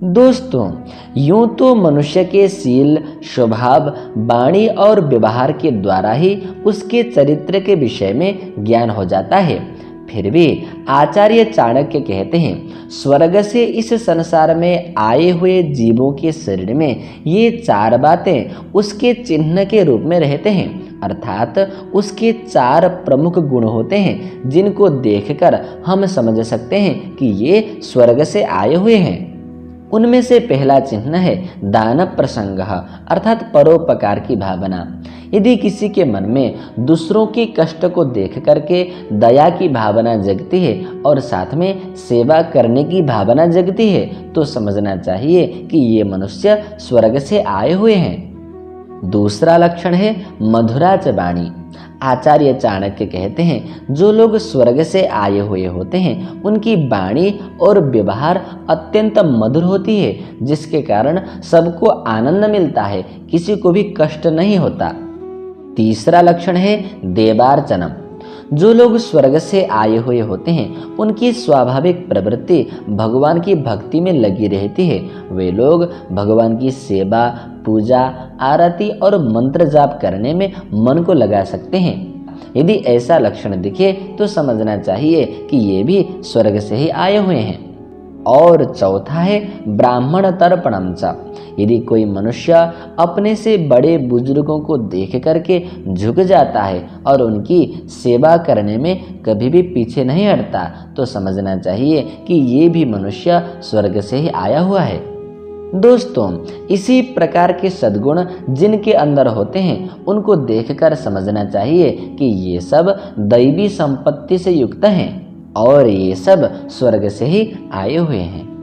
दोस्तों, यूं तो मनुष्य के शील, स्वभाव, वाणी और व्यवहार के द्वारा ही उसके चरित्र के विषय में ज्ञान हो जाता है। फिर भी आचार्य चाणक्य कहते हैं, स्वर्ग से इस संसार में आए हुए जीवों के शरीर में ये चार बातें उसके चिन्ह के रूप में रहते हैं। अर्थात उसके चार प्रमुख गुण होते हैं जिनको देखकर हम समझ सकते हैं कि ये स्वर्ग से आए हुए हैं। उनमें से पहला चिन्ह है दान प्रसंग, अर्थात परोपकार की भावना। यदि किसी के मन में दूसरों के कष्ट को देख करके दया की भावना जगती है और साथ में सेवा करने की भावना जगती है तो समझना चाहिए कि ये मनुष्य स्वर्ग से आए हुए हैं। दूसरा लक्षण है मधुराच वाणी। आचार्य चाणक्य कहते हैं, जो लोग स्वर्ग से आए हुए होते हैं उनकी वाणी और व्यवहार अत्यंत मधुर होती है, जिसके कारण सबको आनंद मिलता है, किसी को भी कष्ट नहीं होता। तीसरा लक्षण है देवार्चनम। जो लोग स्वर्ग से आए हुए होते हैं उनकी स्वाभाविक प्रवृत्ति भगवान की भक्ति में लगी रहती है। वे लोग भगवान की सेवा, पूजा, आरती और मंत्र जाप करने में मन को लगा सकते हैं। यदि ऐसा लक्षण दिखे तो समझना चाहिए कि ये भी स्वर्ग से ही आए हुए हैं। और चौथा है ब्राह्मण तर्पणम च। यदि कोई मनुष्य अपने से बड़े बुजुर्गों को देख करके झुक जाता है और उनकी सेवा करने में कभी भी पीछे नहीं हटता तो समझना चाहिए कि ये भी मनुष्य स्वर्ग से ही आया हुआ है। दोस्तों, इसी प्रकार के सद्गुण जिनके अंदर होते हैं उनको देखकर समझना चाहिए कि ये सब दैवी संपत्ति से युक्त हैं और ये सब स्वर्ग से ही आए हुए हैं।